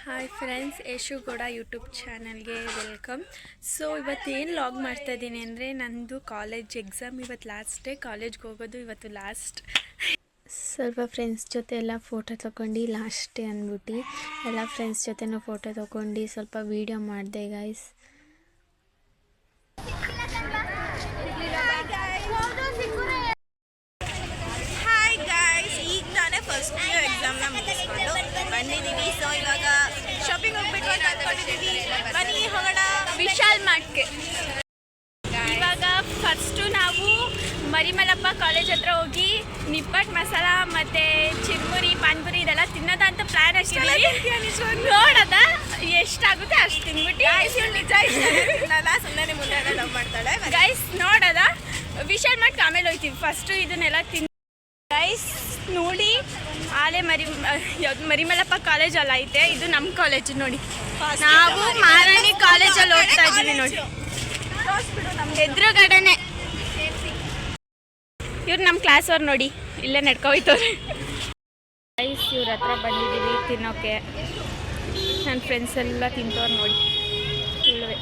Hi friends, Yashu Gowda YouTube ಚಾನಲ್ಗೆ welcome. So ಇವತ್ತೇನು log ಮಾಡ್ತಾಯಿದ್ದೀನಿ ಅಂದರೆ ನಂದು ಕಾಲೇಜ್ ಎಕ್ಸಾಮ್ ಇವತ್ತು ಲಾಸ್ಟ್ ಡೇ. ಕಾಲೇಜ್ಗೆ ಹೋಗೋದು ಇವತ್ತು ಲಾಸ್ಟ್. ಸ್ವಲ್ಪ ಫ್ರೆಂಡ್ಸ್ ಜೊತೆ ಎಲ್ಲ ಫೋಟೋ ತೊಗೊಂಡು ಲಾಸ್ಟ್ ಡೇ ಅಂದ್ಬಿಟ್ಟು ಎಲ್ಲ ಫ್ರೆಂಡ್ಸ್ ಜೊತೆನೂ ಫೋಟೋ ತೊಗೊಂಡು ಸ್ವಲ್ಪ ವೀಡಿಯೋ ಮಾಡಿದೆ ಗೈಸ್. ಫಸ್ಟ್ ಎಕ್ಸಾಮ್ನ ಮುಗಿಸ್ಕೊಂಡು ಬಂದಿದ್ದೀವಿ. ಸೊ ಇವಾಗ ಶಾಪಿಂಗ್ ಹೋಗ್ಬೇಕು ಅಂತ ಅಂದ್ಕೊಂಡಿದ್ದೀವಿ. ಬನ್ನಿ ಹೋಗೋಣ ವಿಶಾಲ್ ಮಾರ್ಟ್ಗೆ. ಇವಾಗ ಫಸ್ಟು ನಾವು ಮರಿಮಲಪ್ಪ ಕಾಲೇಜ್ ಹತ್ರ ಹೋಗಿ ನಿಪ್ಪಟ್ಟು ಮಸಾಲ ಮತ್ತು ಚಿರ್ಮುರಿ ಪಾನ್ಪುರಿ ಇದೆಲ್ಲ ತಿನ್ನೋದ ಅಂತ ಪ್ಲ್ಯಾನ್ ಹಾಕಿದ್ದೀವಿ. ನೋಡೋದ ಎಷ್ಟಾಗುತ್ತೆ ಅಷ್ಟು ತಿನ್ಬಿಟ್ಟು ನಿಜ ಇಷ್ಟಲ್ಲ ಸುಮ್ಮನೆ ಮುಂದೆ ಲವ್ ಮಾಡ್ತಾಳೆ ಗೈಸ್. ನೋಡೋದ ವಿಶಾಲ್ ಮಾರ್ಟ್ಗೆ ಆಮೇಲೆ ಹೋಗ್ತೀವಿ. ಫಸ್ಟು ಇದನ್ನೆಲ್ಲ ಗೈಸ್ ನೋಡಿ, ಆಲೆ ಮರಿಮಲಪ್ಪ ಕಾಲೇಜ್ ಅಲ್ಲ ಐತೆ, ಇದು ನಮ್ಮ ಕಾಲೇಜ್ ನೋಡಿ. ನಾವು ಮಾರಾಣಿ ಕಾಲೇಜಲ್ಲಿ ಹೋಗ್ತಾ ಇದ್ದೀವಿ ನೋಡಿ, ಎದುರುಗಡೆನೆ. ಇವ್ರು ನಮ್ಮ ಕ್ಲಾಸ್ ಅವ್ರು ನೋಡಿ, ಇಲ್ಲೇ ನಡ್ಕೊಯ್ತವ್ರೆ ಗೈಸ್. ಇವ್ರ ಹತ್ರ ಬಂದಿದ್ದೀವಿ ತಿನ್ನೋಕ್ಕೆ. ನನ್ನ ಫ್ರೆಂಡ್ಸ್ ಎಲ್ಲ ತಿಂತವ್ರು ನೋಡಿ. ಇಲ್ಲವೇ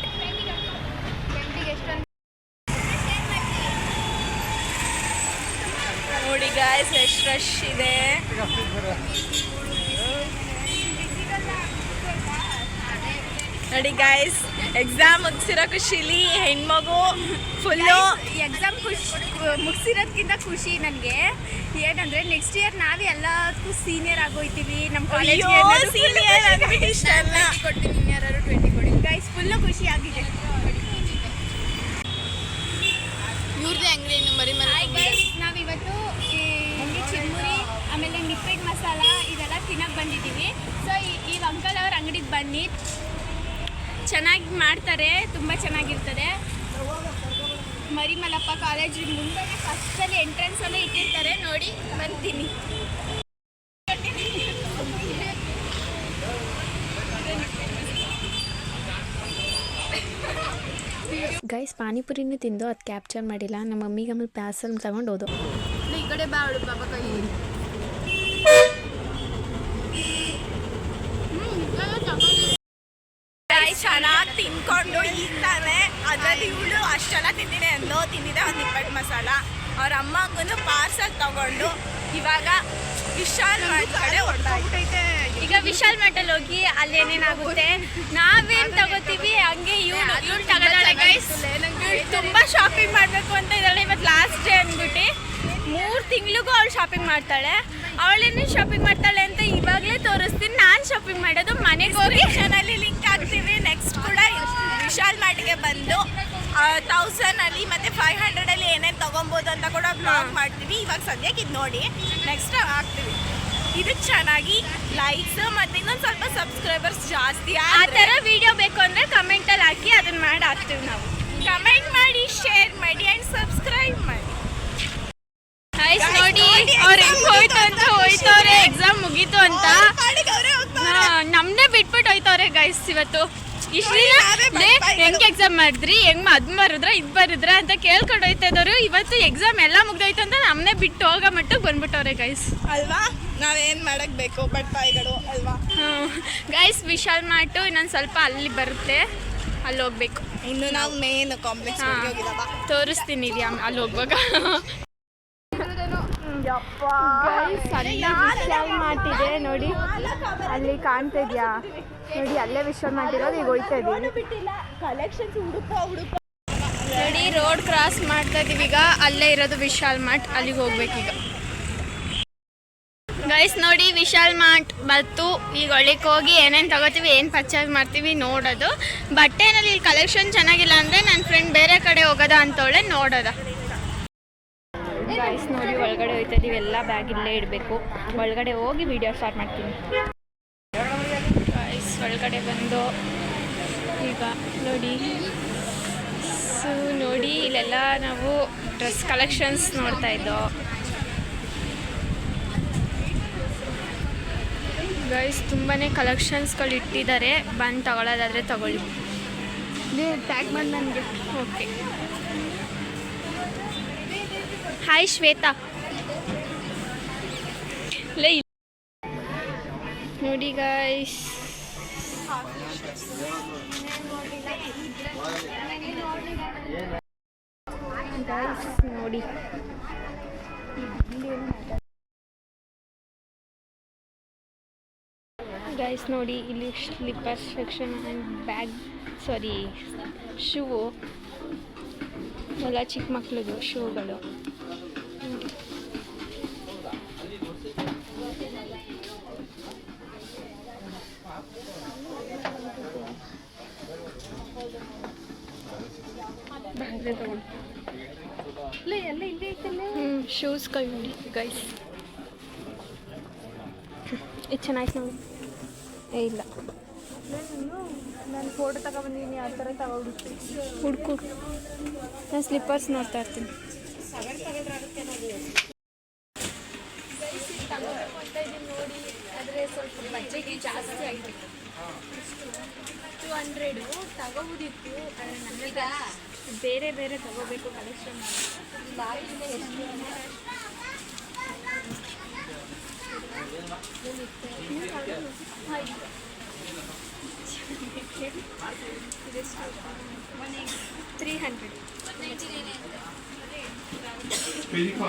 ನೋಡಿ ಗಾಯ್ಸ್, ಎಷ್ಟು ರಶ್ ಇದೆ ನೋಡಿ ಗಾಯ್ಸ್. ಎಕ್ಸಾಮ್ ಮುಗಿಸಿರೋ ಖುಷಿಲಿ ಹೆಣ್ಮಗು ಫುಲ್ಲು. ಎಕ್ಸಾಮ್ ಮುಗಿಸಿರೋದ್ಕಿಂತ ಖುಷಿ ನನಗೆ ಏನಂದರೆ ನೆಕ್ಸ್ಟ್ ಇಯರ್ ನಾವೇ ಎಲ್ಲದಕ್ಕೂ ಸೀನಿಯರ್ ಆಗೋಯ್ತೀವಿ. ನಮ್ಮ ಕಾಲೇಜ್ ಸೀನಿಯರ್ ಆಗಿಬಿಟ್ಟು ಇಷ್ಟ ಅಲ್ಲ ಕೊಡ್ತೀನಿ. ಇನ್ಯಾರು 20 ಕೊಡಿ ಗೈಸ್. ಫುಲ್ಲು ಖುಷಿ ಆಗಿದೆ. ಇವ್ರದ್ದೇ ಅಂಗಡಿ ನಾವಿವತ್ತು ಚಿರ್ಮುರಿ ಆಮೇಲೆ ನಿಪ್ಪಟ್ಟು ಮಸಾಲ ಇದೆಲ್ಲ ತಿನ್ನಕ್ಕೆ ಬಂದಿದ್ದೀವಿ. ಸೊ ಈ ಅಂಕಲ್ ಅವ್ರ ಅಂಗಡಿಗೆ ಬನ್ನಿ, ಚೆನ್ನಾಗಿ ಮಾಡ್ತಾರೆ, ತುಂಬ ಚೆನ್ನಾಗಿರ್ತದೆ. ಮರಿಮಲಪ್ಪ ಕಾಲೇಜ್ ಮುಂದೆ ಫಸ್ಟಲ್ಲಿ ಎಂಟ್ರೆನ್ಸಲ್ಲೇ ಇಟ್ಟಿರ್ತಾರೆ ನೋಡಿ. ಬರ್ತೀನಿ ಗೈಸ್. ಪಾನಿಪುರಿನೂ ತಿಂದು ಅದು ಕ್ಯಾಪ್ಚರ್ ಮಾಡಿಲ್ಲ. ನಮ್ಮ ಮಮ್ಮಿಗೆ ಆಮೇಲೆ ಪ್ಯಾಸಲ್ ತಗೊಂಡು ಹೋದು. ಈ ಕಡೆ ಬಾಡು ಬಾಬಾ ಕೈ ಚೆನ್ನಾಗಿ ತಿನ್ಕೊಂಡು ಈಗ ತಾನೆ ಅದರಲ್ಲಿ ಇವಳು ಅಷ್ಟೆಲ್ಲ ತಿಂದಿದೆ ಅಂದು ತಿಂದಿದೆ ಒಂದು ನಿಪ್ಪಟ್ಟು ಮಸಾಲ. ಅವ್ರ ಅಮ್ಮಗೂ ಪಾರ್ಸಲ್ ತಗೊಂಡು ಇವಾಗ ವಿಶಾಲ್ ಮಾರ್ಟ್ ಕಡೆ ಹೊರಟಾಯ್ತೈತೆ. ಈಗ ವಿಶಾಲ್ ಮಾರ್ಟಲ್ಲಿ ಹೋಗಿ ಅಲ್ಲಿ ಏನೇನಾಗುತ್ತೆ ನಾವೇನು ತಗೋತೀವಿ ಹಂಗೆ ಇವಳು ತಗೋತಾಳೆ ಗೈಸ್. ತುಂಬ ಶಾಪಿಂಗ್ ಮಾಡಬೇಕು ಅಂತ ಇದ್ದಾಳೆ. ಇವತ್ತು ಲಾಸ್ಟ್ ಡೇ ಅಂದ್ಬಿಟ್ಟು 3 ತಿಂಗಳಿಗೂ ಅವಳು ಶಾಪಿಂಗ್ ಮಾಡ್ತಾಳೆ. ಅವಳೇನು ಶಾಪಿಂಗ್ ಮಾಡ್ತಾಳೆ ಅಂತ ಇವಾಗಲೇ ತೋರಿಸ್ತೀನಿ. ನಾನು ಶಾಪಿಂಗ್ ಮಾಡೋದು ಮನೆಗೆ ಹೋಗಿ ಚಾನಲ್ಲಿ ಲಿಂಕ್ ಹಾಕ್ತೀವಿ. ನೆಕ್ಸ್ಟ್ ಕೂಡ ವಿಶಾಲ್ ಮಾರ್ಟ್ಗೆ ಬಂದು 1000 ಮತ್ತು 500 ಏನೇನು ತೊಗೊಬೋದು ಅಂತ ಕೂಡ ಬ್ಲಾಗ್ ಮಾಡ್ತೀವಿ. ಇವಾಗ ಸದ್ಯಕ್ಕೆ ಇದು ನೋಡಿ, ನೆಕ್ಸ್ಟ್ ಹಾಕ್ತೀವಿ. ಇದಕ್ಕೆ ಚೆನ್ನಾಗಿ ಲೈಕ್ಸ್ ಮತ್ತು ಇನ್ನೊಂದು ಸ್ವಲ್ಪ ಸಬ್ಸ್ಕ್ರೈಬರ್ಸ್ ಜಾಸ್ತಿ ಆ ಥರ ವಿಡಿಯೋ ಬೇಕು ಅಂದರೆ ಕಮೆಂಟಲ್ಲಿ ಹಾಕಿ ಅದನ್ನು ಮಾಡಿ ಹಾಕ್ತೀವಿ ನಾವು. ಕಮೆಂಟ್ ಮಾಡಿ, ಶೇರ್ ಮಾಡಿ ಆ್ಯಂಡ್ ಸಬ್ಸ್ಕ್ರೈಬ್ ಮಾಡಿ. ನೋಡಿ ಅವ್ರು ಹೆಂಗೆ ಹೋಯ್ತು ಅಂತ ಹೋಯ್ತವ್ರೆ. ಎಕ್ಸಾಮ್ ಮುಗೀತು ಅಂತ ನಮ್ಮನ್ನೇ ಬಿಟ್ಬಿಟ್ಟು ಹೋಯ್ತವ್ರೆ ಗೈಸ್. ಇವತ್ತು ಇಷ್ಟು ಹೆಂಗೆ ಎಕ್ಸಾಮ್ ಮಾಡಿದ್ರಿ, ಹೆಂಗೆ ಅದು ಬರೆದ್ರ ಇದು ಬರೆದ್ರ ಅಂತ ಕೇಳ್ಕೊಂಡು ಹೋಯ್ತಾ ಇದ್ದವರು. ಇವತ್ತು ಎಕ್ಸಾಮ್ ಎಲ್ಲ ಮುಗ್ದೋಯ್ತು ಅಂತ ನಮ್ಮನ್ನೇ ಬಿಟ್ಟು ಹೋಗೋ ಮಟ್ಟಿಗೆ ಬಂದ್ಬಿಟ್ಟವ್ರೆ ಗೈಸ್. ಅಲ್ವಾ, ನಾವೇನು ಮಾಡಕ್ಕೆ ಬೇಕು ಬಟ್ಟಾಯಿಗಳು ಅಲ್ವಾ. ಗೈಸ್ ವಿಶಾಲ್ ಮಾರ್ಟು ಇನ್ನೊಂದು ಸ್ವಲ್ಪ ಅಲ್ಲಿ ಬರುತ್ತೆ, ಅಲ್ಲಿ ಹೋಗ್ಬೇಕು. ಇನ್ನು ನಾವು ಮೇನ್ ಕಾಂಪ್ಲೆಕ್ಸ್ ತೋರಿಸ್ತೀನಿ ಅಲ್ಲಿ ಹೋಗುವಾಗ. ವಿಶಾಲ್ ಮಾರ್ಟ್ ಇದೆ ನೋಡಿ, ಅಲ್ಲಿ ಕಾಣ್ತಾ ಇದೆಯಾ ನೋಡಿ, ಅಲ್ಲೇ ವಿಶಾಲ್ ಮಾರ್ಟ್ ಇರೋದು. ಈಗ ಹೋಯ್ತಾ ಇದೀವಿ ನೋಡಿ, ರೋಡ್ ಕ್ರಾಸ್ ಮಾಡ್ತಾ ಇದೀವಿ ಈಗ. ಅಲ್ಲೇ ಇರೋದು ವಿಶಾಲ್ ಮಾರ್ಟ್, ಅಲ್ಲಿಗೆ ಹೋಗ್ಬೇಕೀಗ ಗೈಸ್. ನೋಡಿ ವಿಶಾಲ್ ಮಾರ್ಟ್ ಬಂತು. ಈಗ ಒಳಕ್ಕೆ ಹೋಗಿ ಏನೇನು ತಗೋತೀವಿ, ಏನು ಪರ್ಚೇಸ್ ಮಾಡ್ತೀವಿ ನೋಡೋದು. ಬಟ್ಟೆನಲ್ಲಿ ಇಲ್ಲಿ ಕಲೆಕ್ಷನ್ ಚೆನ್ನಾಗಿಲ್ಲ ಅಂದರೆ ನನ್ನ ಫ್ರೆಂಡ್ ಬೇರೆ ಕಡೆ ಹೋಗೋದ ಅಂತವಳೆ ನೋಡೋದ. ಗೈಸ್ ನೋಡಿ ಒಳಗಡೆ ಹೋಗ್ತಾ ಇದೀವಿ. ಎಲ್ಲ ಬ್ಯಾಗ್ ಇಲ್ಲೇ ಇಡಬೇಕು. ಒಳಗಡೆ ಹೋಗಿ ವಿಡಿಯೋ ಸ್ಟಾರ್ಟ್ ಮಾಡ್ತೀನಿ ಗೈಸ್. ಒಳಗಡೆ ಬಂದು ಈಗ ನೋಡಿ. ಸೊ ನೋಡಿ ಇಲ್ಲೆಲ್ಲ ನಾವು ಡ್ರೆಸ್ ಕಲೆಕ್ಷನ್ಸ್ ನೋಡ್ತಾ ಇದ್ದೋ ಗೈಸ್. ತುಂಬಾ ಕಲೆಕ್ಷನ್ಸ್ಗಳು ಇಟ್ಟಿದ್ದಾರೆ. ಬಂದು ತಗೊಳ್ಳೋದಾದರೆ ತಗೊಳ್ಳಿ. ಟ್ಯಾಗ್ ಮಾಡಿ ನನಗೆ. ಓಕೆ. ಹಾಯ್ ಶ್ವೇತಾ. ನೋಡಿ ಗೈಸ್ ಗೈಸ್ ನೋಡಿ ಗೈಸ್ ನೋಡಿ ಇಲ್ಲಿ slipper section hand bag shoe ಎಲ್ಲ ಚಿಕ್ಕ ಮಕ್ಕಳದು ಶೂಗಳು. ಶೂಸ್ಗಳು ನೋಡಿ ಗೈಸ್, ಇದು ಚೆನ್ನಾಗಿ ನೋಡಿ. ಇಲ್ಲ ನಾನು ಫೋಟೋ ತಗೊಬಂದಿದ್ದೀನಿ, ಆ ಥರ ತಗೊಬಿಡ್ತೀನಿ. ಹುಡ್ಕು, ನಾನು ಸ್ಲಿಪ್ಪರ್ಸ್ ನೋಡ್ತಾ ಇರ್ತೀನಿ. ನೋಡಿ, ಆದರೆ ಸ್ವಲ್ಪ ಬಜೆಟ್ ಜಾಸ್ತಿ ಆಗಿದೆ. 200 ತಗೋಬೋದಿತ್ತು, ಆದರೆ ನನಗೆ ಬೇರೆ ಬೇರೆ ತಗೋಬೇಕು ಕಲೆಕ್ಷನ್.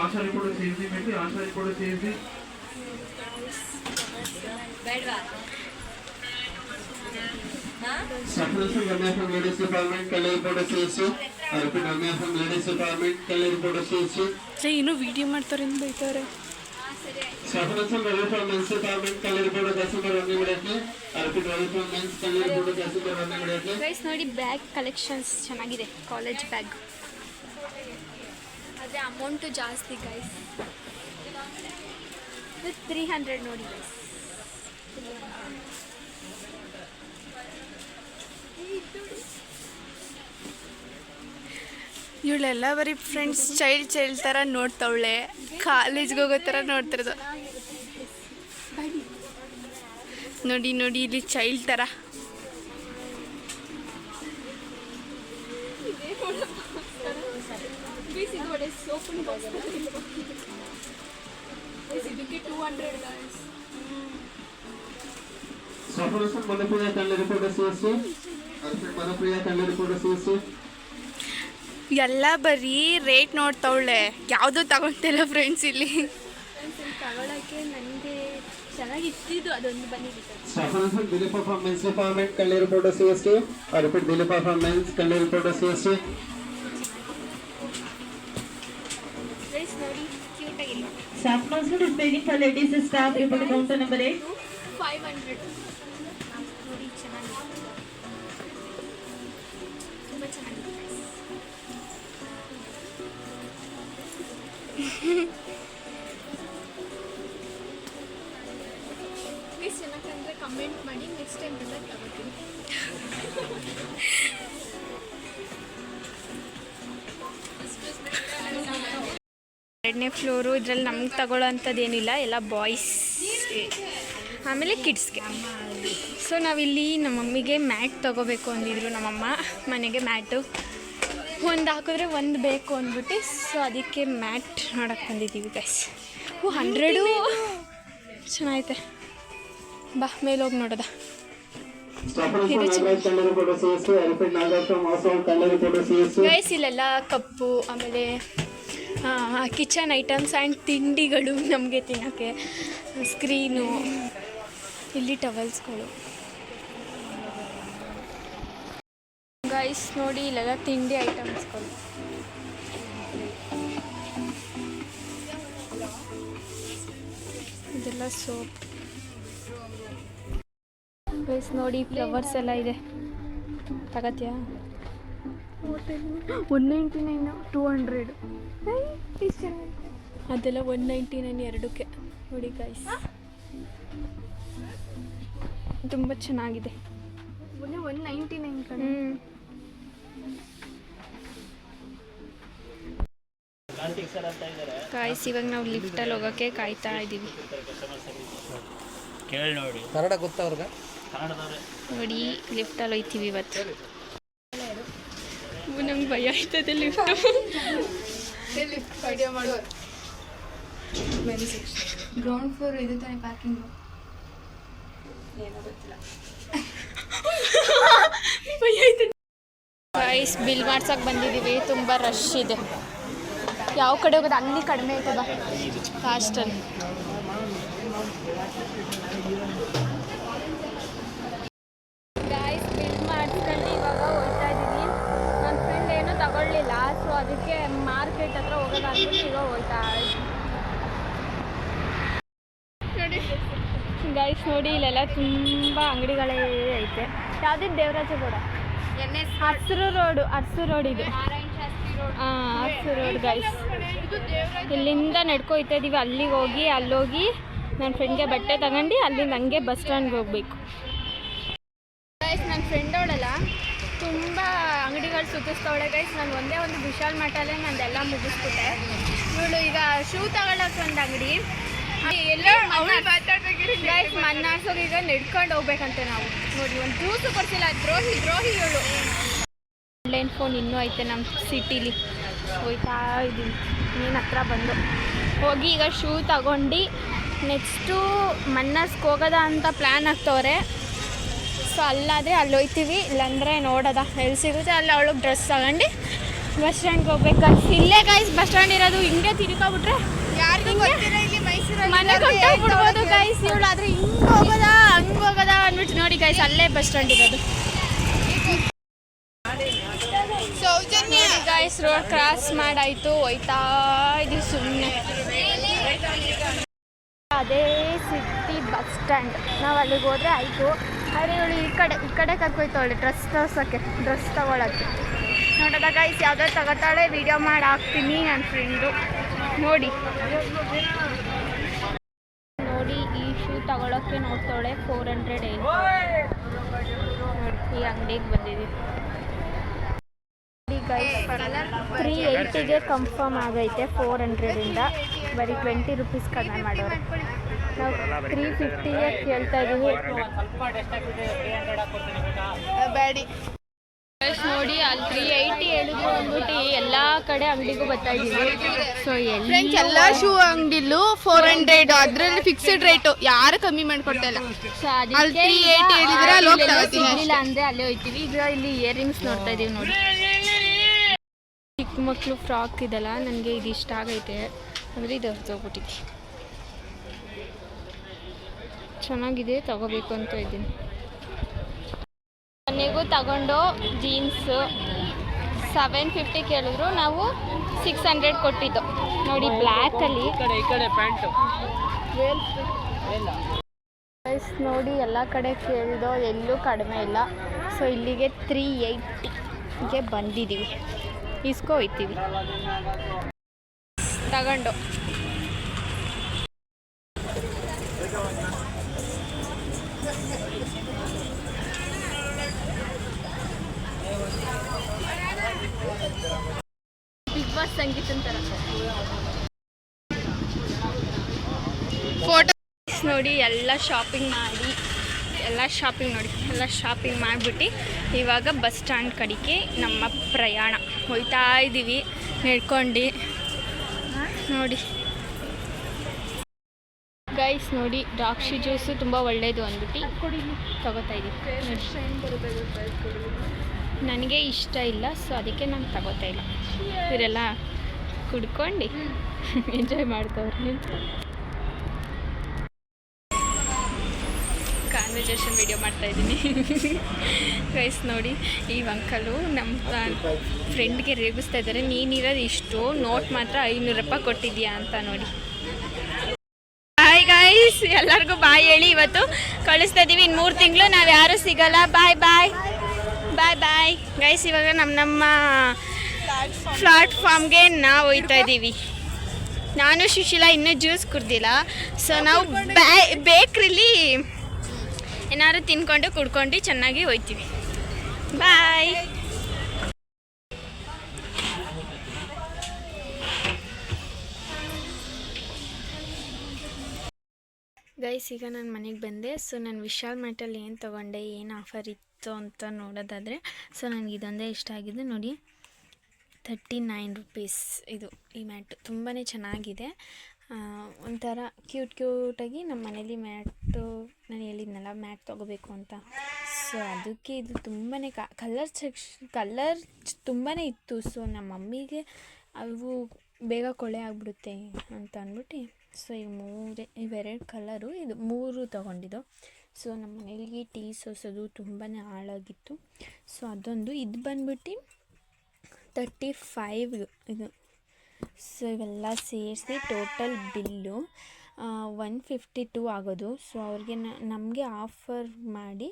ಆಶಾರಿ ಕೂಡ ಸೇರಿಸಿ ಬೇಡಿ, ಆಶಾರಿ ಕೂಡ ಸೇರಿಸಿ Saffron Ramya from Ladies Department, color photo ಸೇರಿಸಿ. Arpit Ramya from Ladies Department, color photo ಸೇರಿಸಿ. ಇನ್ನೂ ವಿಡಿಯೋ ಮಾಡ್ತಾರೆ ಅಂತ ಬೈತಾರೆ. Saffron Ramya from Men's Department, color photo customer ರನ್ನಿ ಬಿಡಕ್ಕೆ. Arpit Ramya from Men's, color photo customer ರನ್ನಿ ಬಿಡಕ್ಕೆ. ಗೈಸ್ ನೋಡಿ, ಬ್ಯಾಗ್ ಕಲೆಕ್ಷನ್ಸ್ ಚೆನ್ನಾಗಿದೆ, ಕಾಲೇಜ್ ಬ್ಯಾಗ್. ಆದರೆ ಅಮೌಂಟು ಜಾಸ್ತಿ ಗೈಸ್. 300 ನೋಡಿ ಗೈಸ್. ಇವಳೆಲ್ಲ ಬರೀ ಫ್ರೆಂಡ್ಸ್ ಚೈಲ್ಡ್ ಥರ ನೋಡ್ತಾವಳೆ, ಕಾಲೇಜ್ಗೆ ಹೋಗೋ ಥರ ನೋಡ್ತಿರೋದು. ನೋಡಿ ನೋಡಿ ಇಲ್ಲಿ ಚೈಲ್ಡ್ ಥರ. Saffron Manapriya color photo ಸೇರಿಸಿ. Arpit Manapriya color photo ಸೇರಿಸಿ. ಎಲ್ಲ ಬರೀ ರೇಟ್ ನೋಡ್ತಾವಳೆ, ಯಾವುದೂ ತಗೊಳ್ತಿಲ್ಲ ಫ್ರೆಂಡ್ಸ್ ಇಲ್ಲಿ. ತಗೊಳಕ್ಕೆ ನನಗೆ ಚೆನ್ನಾಗಿತ್ತಿದ್ದು ಅದೊಂದು ಬಂದಿದೆ. Saffron Dilepa from Men's Department, color photo ಸೇರಿಸಿ. Arpit Dilepa from Men's, color photo ಸೇರಿಸಿ. ಗೈಸ್ ನೋಡಿ, ಕ್ಯೂಟ್ ಆಗಿಲ್ಲ. Saffron is paying for ladies staff, report counter number 8. 500 ನೋಡಿ, ಚೆನ್ನಾಗಿದೆ, ತುಂಬ ಚೆನ್ನಾಗಿದೆ. ಪ್ಲೀಸ್ ಚೆನ್ನಾಗಂದರೆ ಕಮೆಂಟ್ ಮಾಡಿ, ನೆಕ್ಸ್ಟ್ ಟೈಮ್ ಎಲ್ಲ ತಗೋತೀನಿ. ಎರಡನೇ ಫ್ಲೋರು, ಇದರಲ್ಲಿ ನಮ್ಗೆ ತಗೊಳ್ಳೋ ಅಂಥದ್ದೇನಿಲ್ಲ, ಎಲ್ಲ ಬಾಯ್ಸ್ ಆಮೇಲೆ ಕಿಡ್ಸ್ಗೆ. ಸೊ ನಾವಿಲ್ಲಿ ನಮ್ಮ ಮಮ್ಮಿಗೆ ಮ್ಯಾಟ್ ತೊಗೋಬೇಕು ಅಂದಿದ್ರು, ನಮ್ಮಮ್ಮ ಮನೆಗೆ ಮ್ಯಾಟು ಒಂದು ಹಾಕಿದ್ರೆ ಒಂದು ಬೇಕು ಅಂದ್ಬಿಟ್ಟು, ಸೊ ಅದಕ್ಕೆ ಮ್ಯಾಟ್ ನೋಡೋಕ್ಕೆ ಬಂದಿದ್ದೀವಿ ಗೈಸ್. 100 ಚೆನ್ನಾಗೈತೆ, ಬಾ ಮೇಲೆ ಹೋಗಿ ನೋಡೋದ. ಗೈಸ್ ಇಲ್ಲೆಲ್ಲ ಕಪ್ಪು, ಆಮೇಲೆ ಕಿಚನ್ ಐಟಮ್ಸ್ ಆ್ಯಂಡ್ ತಿಂಡಿಗಳು ನಮಗೆ ತಿನ್ನೋಕ್ಕೆ, ಸ್ಕ್ರೀನು, ಇಲ್ಲಿ ಟವಲ್ಸ್ಗಳು. ಗೈಸ್ ನೋಡಿ, ಇಲ್ಲೆಲ್ಲ ತಿಂಡಿ ಐಟಮ್ಸ್ಗಳು. ಇದೆಲ್ಲ ಸೋಪ್. ಗೈಸ್ ನೋಡಿ, ಫ್ಲವರ್ಸ್ ಎಲ್ಲ ಇದೆ, ತಗತ್ಯಾ? 199, 200. ಅದೆಲ್ಲ 199 ಎರಡಕ್ಕೆ ನೋಡಿ ಗೈಸ್, ತುಂಬ ಚೆನ್ನಾಗಿದೆ. 199 ಕಡೆ. ಗಾಯ್ಸ್ ಇವಾಗ ನಾವು ಲಿಫ್ಟಲ್ಲಿ ಹೋಗೋಕ್ಕೆ ಕಾಯ್ತಾ ಇದ್ದೀವಿ. ಕೇಳಿ ನೋಡಿ, ಕನ್ನಡ ಗೊತ್ತಾ ಅವ್ರಿಗೆ? ನೋಡಿ ಲಿಫ್ಟಲ್ಲಿ ಹೋಯ್ತೀವಿ ಇವತ್ತು. ನಂಗೆ ಭಯ ಆಯ್ತದೆ ಲಿಫ್ಟು. ವಿಡಿಯೋ ಮಾಡುವ ಗ್ರೌಂಡ್ ಫ್ಲೋರ್ ಇದು ತಾನೇ ಪಾರ್ಕಿಂಗ್. ಗೈಸ್ ಬಿಲ್ ಮಾಡ್ಸಕ್ಕೆ ಬಂದಿದ್ದೀವಿ, ತುಂಬ ರಶ್ ಇದೆ. ಯಾವ ಕಡೆ ಹೋಗೋದು? ಅಲ್ಲಿ ಕಡಿಮೆ ಐತದ ಕಾಸ್ಟಲ್ಲಿ. ಗೈಸ್ ಬಿಲ್ ಮಾಡಿಸ್ಕೊಂಡು ಇವಾಗ ಹೋಗ್ತಾ ಇದ್ದೀವಿ. ನನ್ನ ಫ್ರೆಂಡ್ ಏನೂ ತಗೊಳ್ಳಿಲ್ಲ, ಸೊ ಅದಕ್ಕೆ ಮಾರ್ಕೆಟ್ ಹತ್ರ ಹೋಗೋದಾಗ್ಬಿಟ್ಟು ಈಗ ಹೋಗ್ತಾ ಗೈಸ್ ನೋಡಿ, ಇಲ್ಲೆಲ್ಲ ತುಂಬ ಅಂಗಡಿಗಳೇ ಐತೆ. ಯಾವುದೇ ದೇವರಾಜಗೌಡ ಅರಸರು ರೋಡ್ ಇದು. ಹಾಂ, ಅರಸರು ರೋಡ್ ಗೈಸ್. ಇಲ್ಲಿಂದ ನಡ್ಕೊಯ್ತಾ ಇದ್ದೀವಿ. ಅಲ್ಲಿಗೆ ಹೋಗಿ ಅಲ್ಲೋಗಿ ನನ್ನ ಫ್ರೆಂಡ್ಗೆ ಬಟ್ಟೆ ತಗೊಂಡು ಅಲ್ಲಿಂದ ಹಂಗೆ ಬಸ್ ಸ್ಟ್ಯಾಂಡ್ಗೆ ಹೋಗ್ಬೇಕು. ಗೈಸ್ ನನ್ನ ಫ್ರೆಂಡ್ ಅವಳಲ್ಲ ತುಂಬ ಅಂಗಡಿಗಳು ಸುತ್ತಿಸ್ತವಳೆ ಗೈಸ್. ನಾನು ಒಂದೇ ಒಂದು ವಿಶಾಲ್ ಮಠಲ್ಲೇ ನಂದೆಲ್ಲ ಮುಗಿಸ್ಬಿಟ್ಟೆ. ಇವಳು ಈಗ ಶೂ ತಗೊಳ್ಳೋಕೆ ಒಂದು ಅಂಗಡಿ ಎಲ್ಲ ಗೈಸ್ ಮನ್ನಾರ್ಸೋಗಿ ಈಗ ನಡ್ಕೊಂಡು ಹೋಗ್ಬೇಕಂತೆ ನಾವು. ನೋಡಿ, ಒಂದು ಜ್ಯೂಸು ಕೊಡ್ತಿಲ್ಲ. ದ್ರೋಹಿ ಇವಳು. ಆನ್ಲೈನ್ ಫೋನ್ ಇನ್ನೂ ಐತೆ ನಮ್ಮ ಸಿಟಿಲಿ. ಹೋಗ್ತಾ ಇದ್ದೀನಿ ನೀನು ಹತ್ರ ಬಂದು ಹೋಗಿ ಈಗ ಶೂ ತಗೊಂಡು ನೆಕ್ಸ್ಟು ಮನ್ನಾರ್ಸ್ಗೆ ಹೋಗೋದ ಅಂತ ಪ್ಲ್ಯಾನ್ ಆಗ್ತವ್ರೆ. ಸೊ ಅಲ್ಲಾದರೆ ಅಲ್ಲಿ ಹೋಗ್ತೀವಿ, ಇಲ್ಲಾಂದರೆ ನೋಡೋದ ಎಲ್ಲಿ ಸಿಗುತ್ತೆ ಅಲ್ಲಿ ಅವಳಿಗೆ ಡ್ರೆಸ್ ತಗೊಂಡು ಬಸ್ ಸ್ಟ್ಯಾಂಡ್ಗೆ ಹೋಗ್ಬೇಕು. ಇಲ್ಲೇ ಗೈಸ್ ಬಸ್ ಸ್ಟ್ಯಾಂಡ್ ಇರೋದು. ಹಿಂಗೆ ತಿರ್ಕೊಬಿಟ್ರೆ ಮನೆಗೆ ಹೊಂಟೋಗ್ಬಿಡ್ಬೋದು ಗೈಸ್. ಇವಳು ಆದರೆ ಹಿಂಗೆ ಹೋಗೋದಾ ಹಂಗೆ ಹೋಗೋದಾ ಅಂದ್ಬಿಟ್ಟು ನೋಡಿ ಗೈಸ್, ಅಲ್ಲೇ ಬಸ್ ಸ್ಟ್ಯಾಂಡ್ ಇರೋದು. ಗೈಸ್ ರೋಡ್ ಕ್ರಾಸ್ ಮಾಡಾಯಿತು, ಹೋಯ್ತಾ ಇದೀವಿ ಸುಮ್ಮನೆ. ಅದೇ ಸಿಟಿ ಬಸ್ ಸ್ಟ್ಯಾಂಡ್. ನಾವು ಅಲ್ಲಿಗೆ ಹೋದರೆ ಆಯಿತು. ಆದರೆ ಇವಳು ಈ ಕಡೆ ಕರ್ಕೊಯ್ತಾವಳೆ ಡ್ರೆಸ್ ತೋರ್ಸೋಕ್ಕೆ, ಡ್ರೆಸ್ ತೊಗೊಳಕ್ಕೆ. ನೋಡೋದ ಗೈಸ್, ಯಾವುದೋ ತಗೋತಾಳೆ, ವಿಡಿಯೋ ಮಾಡಿ ಹಾಕ್ತೀನಿ ನನ್ನ ಫ್ರೆಂಡು. ನೋಡಿ ಈ ಶೂ ತಗೊಳಕ್ಕೆ ನೋಡ್ತಾಳೆ. 400 ಏನು ನೋಡಿ. ಈ ಅಂಗಡಿಗೆ ಬಂದಿದ್ದೀವಿ. ಗೈಸ್ 380ಗೆ ಕನ್ಫರ್ಮ್ ಆಗೈತೆ. 400ಇಂದ ಬರೀ 20 ರೂಪೀಸ್ ಕಡಿಮೆ ಮಾಡೋರು. ನಾವು 350ಗೆ ಕೇಳ್ತಾ ಇದ್ದೀವಿ. ನೋಡಿ ಅಲ್ಲಿ 380 ಹೇಳಿದ್ರು ಅಂದ್ಬಿಟ್ಟು ಎಲ್ಲ ಕಡೆ ಅಂಗಡಿಗೂ ಬರ್ತಾ ಇದ್ದೀವಿ. ಸೊ ಎಲ್ಲ ಶೂ ಅಂಗಡಿಲು 400, ಅದ್ರಲ್ಲಿ ಫಿಕ್ಸ್ಡ್ ರೇಟು, ಯಾರು ಕಮ್ಮಿ ಮಾಡ್ಕೊಡ್ತಾ ಇಲ್ಲ. ಸೊ ಅದಕ್ಕೆ ಸಿಗಲಿಲ್ಲ ಅಂದರೆ ಅಲ್ಲೇ ಹೋಗ್ತೀವಿ. ಈಗ ಇಲ್ಲಿ ಇಯರಿಂಗ್ಸ್ ನೋಡ್ತಾ ಇದ್ದೀವಿ. ನೋಡಿ, ಚಿಕ್ಕ ಮಕ್ಕಳು ಫ್ರಾಕ್ ಇದೆಲ್ಲ ನನಗೆ ಇದು ಇಷ್ಟ ಆಗೈತೆ. ಅಂದರೆ ಇದು ಹೋಗ್ಬಿಟ್ಟಿದೆ, ಚೆನ್ನಾಗಿದೆ, ತಗೋಬೇಕು ಅಂತ ಇದ್ದೀನಿ. ಮನೆಗೂ ತಗೊಂಡು ಜೀನ್ಸು 750 ಕೇಳಿದ್ರು, ನಾವು 600 ಕೊಟ್ಟಿದ್ದು. ನೋಡಿ ಬ್ಲ್ಯಾಕಲ್ಲಿ ನೋಡಿ ಎಲ್ಲ ಕಡೆ ಕೇಳಿದೋ, ಎಲ್ಲೂ ಕಡಿಮೆ ಇಲ್ಲ. ಸೊ ಇಲ್ಲಿಗೆ 380ಗೆ ಬಂದಿದ್ದೀವಿ. ಇಸ್ಕೊ ಹೋಯ್ತೀವಿ ತಗೊಂಡು. ಬಿಗ್ ಬಾಸ್ ಸಂಗೀತನ ಥರ ಫೋಟೋ ನೋಡಿ. ಎಲ್ಲ ಶಾಪಿಂಗ್ ಮಾಡಿಬಿಟ್ಟು ಇವಾಗ ಬಸ್ ಸ್ಟ್ಯಾಂಡ್ ಕಡೆಗೆ ನಮ್ಮ ಪ್ರಯಾಣ. ಹೋಗ್ತಾ ಇದ್ದೀವಿ ನಡ್ಕೊಂಡು. ನೋಡಿ ಗೈಸ್, ನೋಡಿ ದ್ರಾಕ್ಷಿ ಜ್ಯೂಸು ತುಂಬ ಒಳ್ಳೆಯದು ಅಂದ್ಬಿಟ್ಟು ತಗೋತಾ ಇದ್ದೀವಿ. ನನಗೆ ಇಷ್ಟ ಇಲ್ಲ, ಸೊ ಅದಕ್ಕೆ ನಾನು ತಗೋತಾ ಇಲ್ಲ. ಇವರೆಲ್ಲ ಕುಡ್ಕೊಂಡು ಎಂಜಾಯ್ ಮಾಡ್ತವ್ರೆ. ಕಾನ್ವರ್ಸೇಷನ್ ವಿಡಿಯೋ ಮಾಡ್ತಾಯಿದ್ದೀನಿ ಗೈಸ್. ನೋಡಿ ಈ ಅಂಕಲು ನಮ್ಮ ಫ್ರೆಂಡ್ಗೆ ರೇಗಿಸ್ತಾ ಇದ್ದಾರೆ. ನೀನಿರೋದು ಇಷ್ಟು, ನೋಟ್ ಮಾತ್ರ 500 ರೂಪಾಯಿ ಕೊಟ್ಟಿದ್ಯಾ ಅಂತ. ನೋಡಿ ಬಾಯ್ ಗೈಸ್, ಎಲ್ಲರಿಗೂ ಬಾಯ್ ಹೇಳಿ. ಇವತ್ತು ಕಳಿಸ್ತಾ ಇದ್ದೀವಿ. ಇನ್ನು 3 ತಿಂಗಳು ನಾವು ಯಾರೂ ಸಿಗಲ್ಲ. ಬಾಯ್ ಬಾಯ್ ಬಾಯ್ ಬಾಯ್ ಗೈಸ್. ಇವಾಗ ನಮ್ಮ ಪ್ಲಾಟ್ಫಾರ್ಮ್ಗೆ ನಾವು ಹೋಗ್ತಾ ಇದ್ದೀವಿ. ನಾನು ಸುಶೀಲಾ ಇನ್ನೂ ಜ್ಯೂಸ್ ಕುಡ್ದಿಲ್ಲ. ಸೊ ನಾವು ಬೇಕ್ರಿಲಿ ಏನಾದ್ರು ತಿನ್ಕೊಂಡು ಕುಡ್ಕೊಂಡು ಚೆನ್ನಾಗಿ ಹೋಗ್ತೀವಿ. ಬಾಯ್. ಗೈಸ್, ಈಗ ನಾನು ಮನೆಗೆ ಬಂದೆ. ಸೊ ನಾನು ವಿಶಾಲ್ ಮಾರ್ಟಲ್ಲಿ ಏನು ತೊಗೊಂಡೆ, ಏನು ಆಫರ್ ಇತ್ತು ಅಂತ ನೋಡೋದಾದರೆ, ಸೊ ನನಗೆ ಇದೊಂದೇ ಇಷ್ಟ ಆಗಿದೆ. ನೋಡಿ 39 ರೂಪೀಸ್ ಇದು ಈ ಮ್ಯಾಟು ತುಂಬಾ ಚೆನ್ನಾಗಿದೆ. ಒಂಥರ ಕ್ಯೂಟಾಗಿ ನಮ್ಮ ಮನೇಲಿ ಮ್ಯಾಟು, ನಾನು ಹೇಳಿದ್ನಲ್ಲ ಮ್ಯಾಟ್ ತೊಗೋಬೇಕು ಅಂತ. ಸೊ ಅದಕ್ಕೆ ಇದು ತುಂಬಾ ಕಲರ್ ತುಂಬಾ ಇತ್ತು. ಸೊ ನಮ್ಮ ಮಮ್ಮಿಗೆ ಅವು ಬೇಗ ಕೊಳೆ ಆಗಿಬಿಡುತ್ತೆ ಅಂತ ಅಂದ್ಬಿಟ್ಟು ಸೊ ಇವೆರಡು ಕಲರು, ಇದು 3 ತೊಗೊಂಡಿದ್ದು. ಸೊ ನಮ್ಮ ಮನೇಲಿ ಟೀ ಸೋಸೋದು ತುಂಬಾ ಹಾಳಾಗಿತ್ತು. ಸೊ ಅದೊಂದು, ಇದು ಬಂದ್ಬಿಟ್ಟು 35 ಇದು. ಸೊ ಇವೆಲ್ಲ ಸೇರಿಸಿ ಟೋಟಲ್ ಬಿಲ್ಲು 152 ಆಗೋದು. ಸೊ ಅವ್ರಿಗೆ ನಮಗೆ ಆಫರ್ ಮಾಡಿ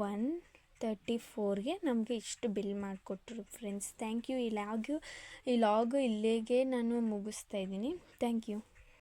134ಗೆ ನಮಗೆ ಇಷ್ಟು ಬಿಲ್ ಮಾಡಿಕೊಟ್ರು ಫ್ರೆಂಡ್ಸ್. Thank you. ಈ ಲಾಗು ಇಲ್ಲಿಗೆ ನಾನು ಮುಗಿಸ್ತಾ ಇದ್ದೀನಿ. Thank you.